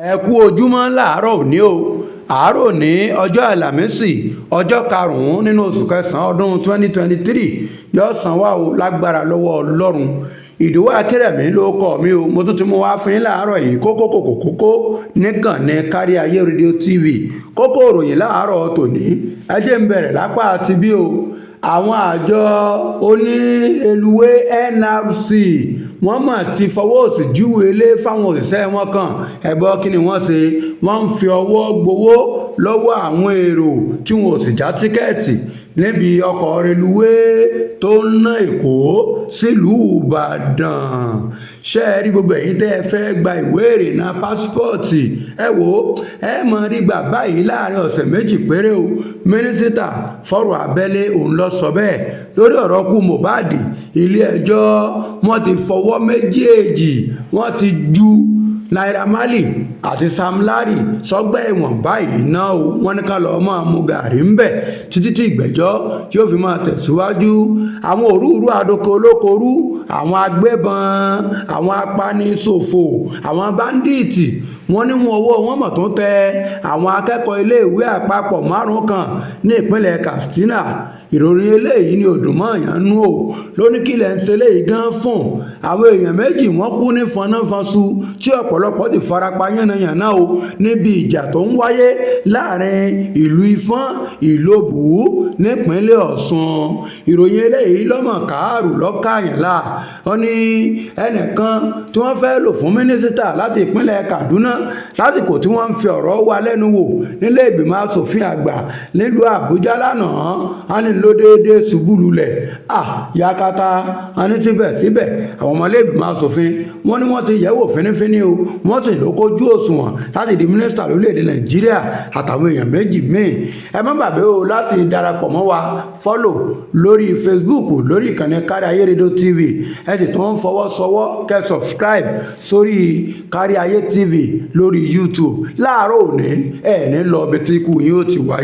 ẹ kú ojúmọ́ láàárọ̀ òní o àárọ̀ òní ọjọ́ àlàmísì ọjọ́ karùn-ún nínú oṣù kẹsàn-án ọdún 2023 yóò san wá o lágbára lọ́wọ́ ọlọ́run. Ìdòwú Akérèmí ló kọ mi o, mo tún ti mú wá fún yín láàárọ̀ yìí kókó níkànnì Kárí Ayé rédíò TV. Kókó ìròyìn láàárọ̀ tòní ẹ jẹ́ n bẹ̀rẹ̀ lápá ti bí o. Àwọn àjọ oníreluwé NRC wọ́n mà ti fọwọ́ òsì júwe ilé fáwọn òṣìṣẹ́ wọn kan. Ẹ gbọ́ kí ni wọ́n ṣe? Wọ́n ń fi ọwọ́ gbowó lọ́wọ́ àwọn èrò tí wọn ò sì já tíkẹ́ẹ̀tì níbi ọkọ̀ reluwé tó ń ná Èkó sílùú Ìbàdàn. Ṣé ẹ rí gbogbo ẹ̀yin tẹ́ ẹ fẹ́ gba ìwé ìrìnnà pásítọ̀tì? Ẹ wò ó, ẹ mọ̀ rí gbà báyìí láàrin ọ̀sẹ̀ méjì péré o. Mínísítà fọ́rọ̀ abẹ́lé òun lọ sọ bẹ́ẹ̀ lórí ọ̀rọ̀ kú Mohbad. Ilé ẹjọ́ wọ́n ti fọwọ́ méjèèjì wọ́n ti ju Naira Marley àti Sam Larry sọ́gbà ẹ̀wọ̀n báyìí náà o. Wọ́n ní ká lọ́ọ́ máa mu gàrí ń bẹ̀ títí tí ìgbẹ́jọ́ yóò fi máa tẹ̀síwájú. Àwọn òrùrù adoko olókorú, àwọn agbébọn, àwọn apaniṣòfò, àwọn báńdíìtì wọ́n ní wọn owó wọn mọ̀ tó tẹ àwọn akẹ́kọ̀ọ́ iléèwé àpapọ̀ 5 kan ní ìpínlẹ̀ Katsina. Ìròyìn eléyìí ni òdùmọ̀ọ́yàn nú o lóní kílẹ̀ ń ṣe eléyìí gan fún àwọn èèyàn méjì wọ́n kú ní fọnáfọnsu tí ọ̀pọ̀lọpọ̀ ti farapa yánnayànna o níbi ìjà tó ń wáyé láàrin ìlú Ifọ̀n Ìlobù nípínlẹ̀ Ọ̀ṣun. Ìròyìn eléyìí lọ́mọ̀ káàrù lọ́kàyànlá. Wọ́n ní ẹnìkan tí wọ́n fẹ́ lò fún mínísítà láti ìpínlẹ̀ Kaduna lásìkò tí wọ́n ń fi ọ̀rọ̀ wá lẹ́nu wò nílé ìgbìmọ̀ asòfin àgbà nílùú Àbújá lánàá. A ní ló déédéé ṣubú lulẹ̀ yakata. A ní síbẹ̀síbẹ̀ àwọn ọmọlẹ́gbìmọ̀ asòfin wọ́n ní wọ́n ti yẹ̀wò fínífíní o, wọ́n sì ló kójú òṣùwọ̀n láti di mínísítà lórílẹ̀‐èdè Nàìjíríà àtàwọn èèyàn méjì míì. Ẹ má gbàgbé o láti darapọ̀ mọ́ wa fọ́lò lórí Facebook lórí ìkànnì Kárí Ayé rédíò TV. Ẹ sì tún fọwọ́sowọ́ kẹ́ subscribe sórí Kárí Ayé TV lórí YouTube. Láàárọ̀ òní ẹ̀ ní lọ bí tí ikú yín ó ti wáyé.